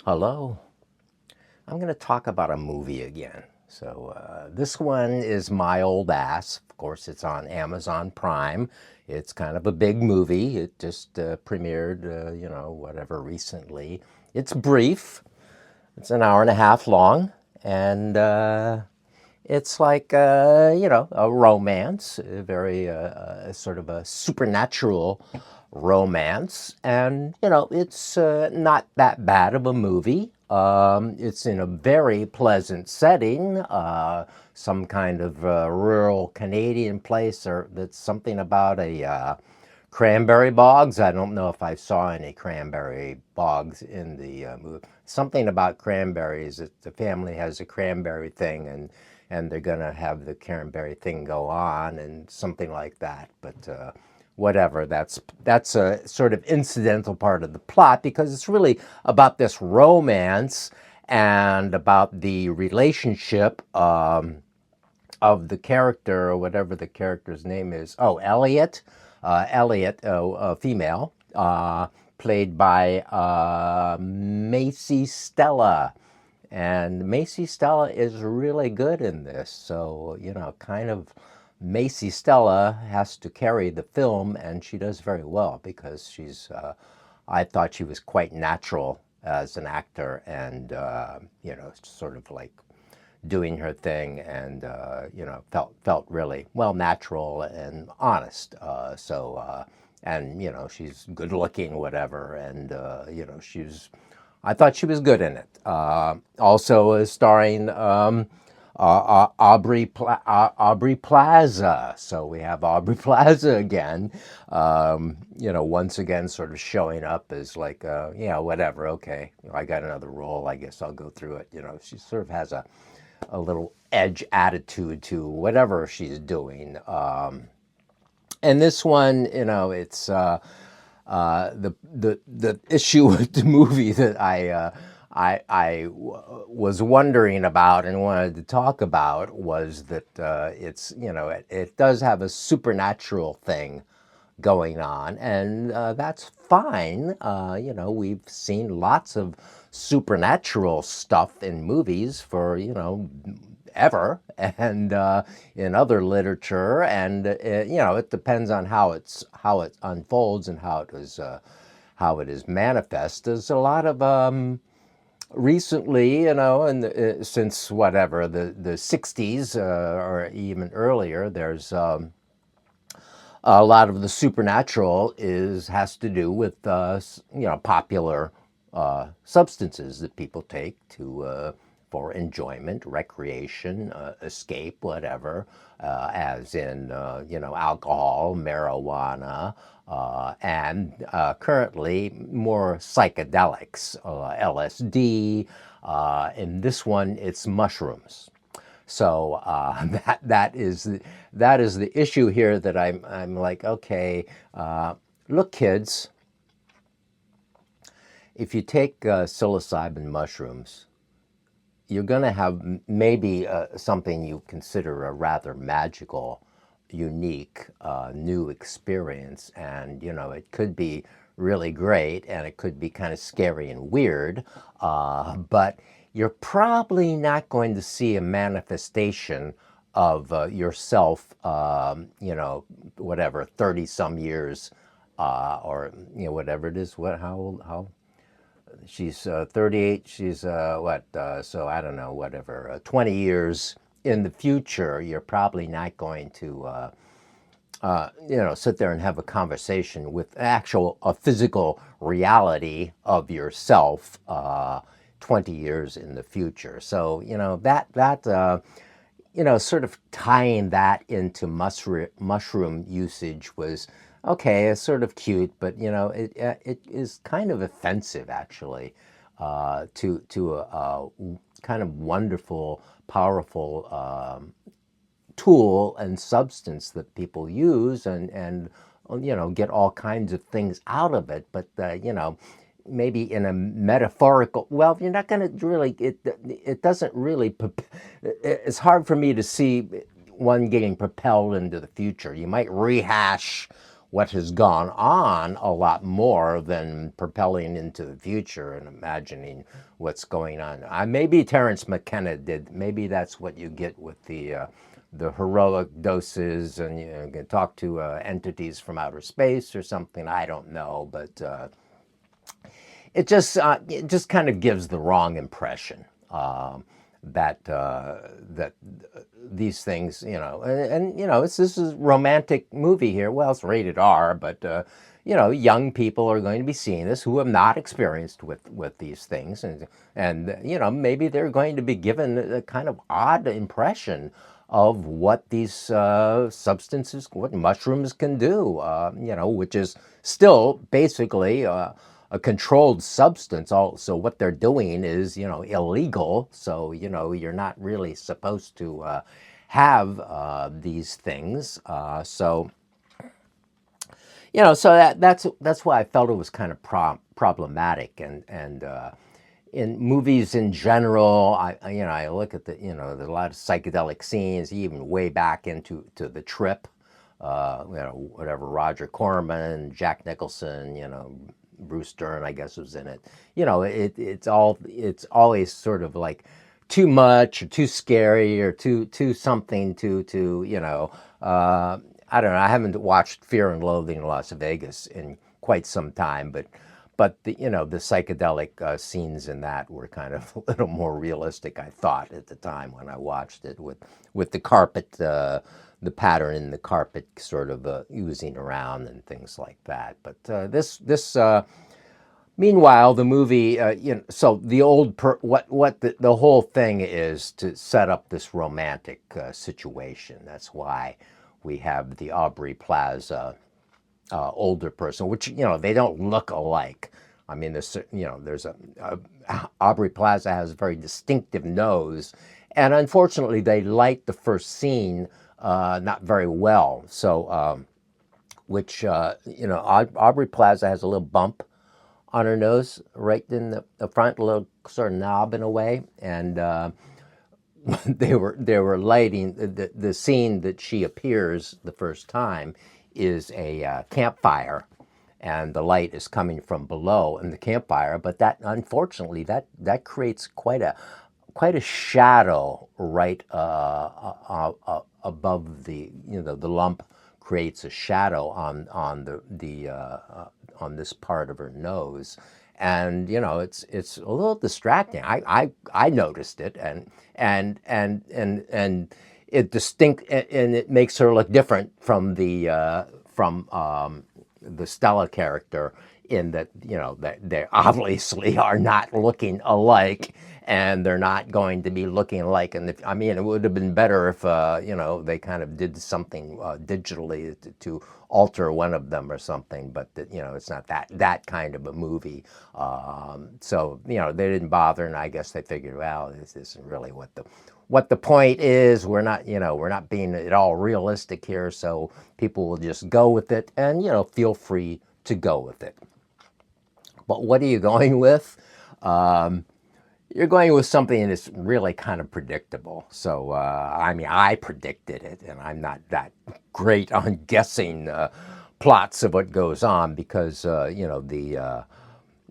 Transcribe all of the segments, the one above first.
Hello. I'm going to talk about a movie again. This one is My Old Ass. Of course, it's on Amazon Prime. It's kind of a big movie. It just premiered, whatever, recently. It's brief. It's an hour and a half long. And it's like, a romance, a very sort of a supernatural romance. And, it's not that bad of a movie. It's in a very pleasant setting, some kind of rural Canadian place, or that's something about a cranberry bogs. I don't know if I saw any cranberry bogs in the movie. Something about cranberries. That the family has a cranberry thing, and they're gonna have the cranberry thing go on, and something like that. But whatever. That's a sort of incidental part of the plot because it's really about this romance and about the relationship of the character, or whatever the character's name is. Oh, Elliot. Elliot, female, played by Maisy Stella. And Maisy Stella is really good in this. So, kind of Maisy Stella has to carry the film, and she does very well because I thought she was quite natural as an actor and, sort of like doing her thing and, felt really, well, natural and honest. And, she's good looking, whatever. And, I thought she was good in it. Also starring Aubrey Plaza. So we have Aubrey Plaza again, once again sort of showing up as like, whatever, okay, I got another role, I guess I'll go through it. She sort of has a little edge attitude to whatever she's doing. And this one, it's the issue with the movie that I was wondering about and wanted to talk about was that it does have a supernatural thing going on, and that's fine. We've seen lots of supernatural stuff in movies for ever, and in other literature, and it depends on how it unfolds and how it is manifest. There's a lot of recently, and since whatever the 60s or even earlier, there's a lot of the supernatural has to do with popular substances that people take to for enjoyment, recreation, escape, whatever, as in alcohol, marijuana, and currently more psychedelics, LSD. In this one, it's mushrooms. So that is the issue here that I'm like, okay, look, kids, if you take psilocybin mushrooms, you're going to have maybe something you consider a rather magical, unique, new experience, and it could be really great, and it could be kind of scary and weird, but you're probably not going to see a manifestation of yourself, whatever, 30 some years, or, whatever it is, how, she's 38, she's so I don't know, whatever, 20 years in the future, you're probably not going to, sit there and have a conversation with a physical reality of yourself 20 years in the future. So, sort of tying that into mushroom usage was, okay, it's sort of cute, but, it is kind of offensive, actually, to a kind of wonderful, powerful tool and substance that people use and get all kinds of things out of it. But, maybe in a metaphorical, well, you're not going to really, it doesn't really, it's hard for me to see one getting propelled into the future. You might rehash what has gone on a lot more than propelling into the future and imagining what's going on. Maybe Terence McKenna did. Maybe that's what you get with the heroic doses, and you can talk to entities from outer space or something. I don't know, but it just kind of gives the wrong impression that these things, and this is a romantic movie here. Well, it's rated R, but young people are going to be seeing this who have not experienced with these things, and maybe they're going to be given a kind of odd impression of what these substances, what mushrooms can do, which is still basically a controlled substance. So what they're doing is, illegal. So, you're not really supposed to have these things. So that's why I felt it was kind of problematic. And in movies in general, I look at there's a lot of psychedelic scenes, even way back into the Trip. Whatever, Roger Corman, Jack Nicholson, Bruce Dern, I guess, was in it. It's always sort of like too much or too scary or too something I don't know. I haven't watched Fear and Loathing in Las Vegas in quite some time, but the psychedelic scenes in that were kind of a little more realistic, I thought, at the time when I watched it, with the carpet, the pattern in the carpet sort of oozing around and things like that. But meanwhile, the movie, so the the whole thing is to set up this romantic situation. That's why we have the Aubrey Plaza older person, which they don't look alike. I mean, there's Aubrey Plaza has a very distinctive nose, and unfortunately, they light the first scene not very well. So, Aubrey Plaza has a little bump on her nose, right in the front, a little sort of knob in a way, and they were lighting the scene that she appears the first time is a campfire, and the light is coming from below in the campfire. But that, unfortunately, that creates quite a shadow right above the the lump creates a shadow on on this part of her nose, and it's a little distracting. I noticed it, and it and it makes her look different from the Stella character, in that that they obviously are not looking alike, and they're not going to be looking alike. And I mean, it would have been better if they kind of did something digitally to alter one of them or something. But it's not that kind of a movie. So they didn't bother, and I guess they figured, well, this isn't really what the point is. We're not being at all realistic here, so people will just go with it, and feel free to go with it. But what are you going with? You're going with something that's really kind of predictable. So, I mean, I predicted it, and I'm not that great on guessing plots of what goes on, because,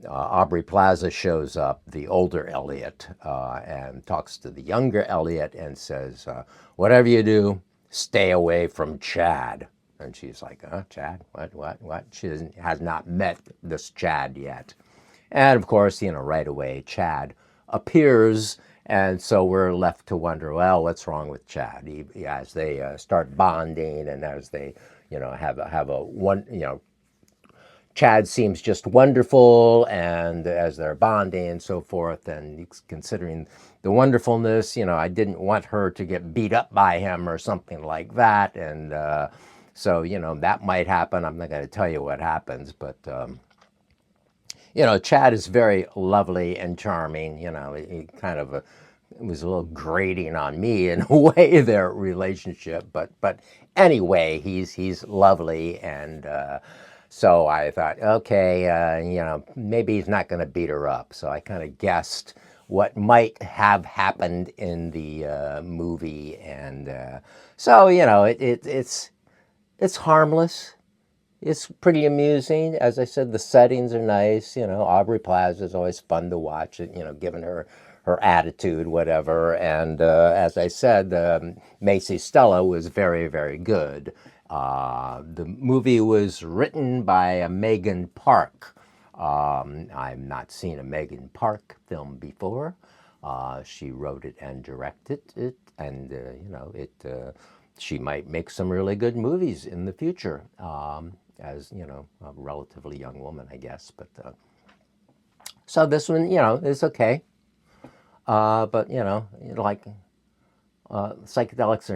Aubrey Plaza shows up, the older Elliot, and talks to the younger Elliot and says, whatever you do, stay away from Chad. And she's like, Chad? What? She has not met this Chad yet. And of course, right away, Chad appears, and so we're left to wonder, well, what's wrong with Chad? As they start bonding, and as they, have a one, Chad seems just wonderful, and as they're bonding and so forth, and considering the wonderfulness, I didn't want her to get beat up by him or something like that, and so, that might happen. I'm not going to tell you what happens, but, Chad is very lovely and charming. He kind of it was a little grating on me in a way, their relationship, but anyway, he's lovely, and so I thought, okay, maybe he's not going to beat her up. So I kind of guessed what might have happened in the movie, and so it's harmless. it's pretty amusing. As I said, the settings are nice. You know, Aubrey Plaza is always fun to watch. You know, given her attitude, whatever. And as I said, Maisy Stella was very, very good. The movie was written by Megan Park. I've not seen a Megan Park film before. She wrote it and directed it, and you know, it. She might make some really good movies in the future. As you know, a relatively young woman, I guess. But so this one, you know, is okay. But you know, like psychedelics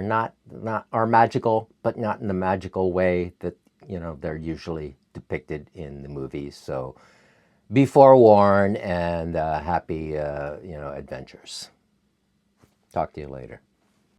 are magical, but not in the magical way that you know they're usually depicted in the movies. So be forewarned and happy you know adventures. Talk to you later.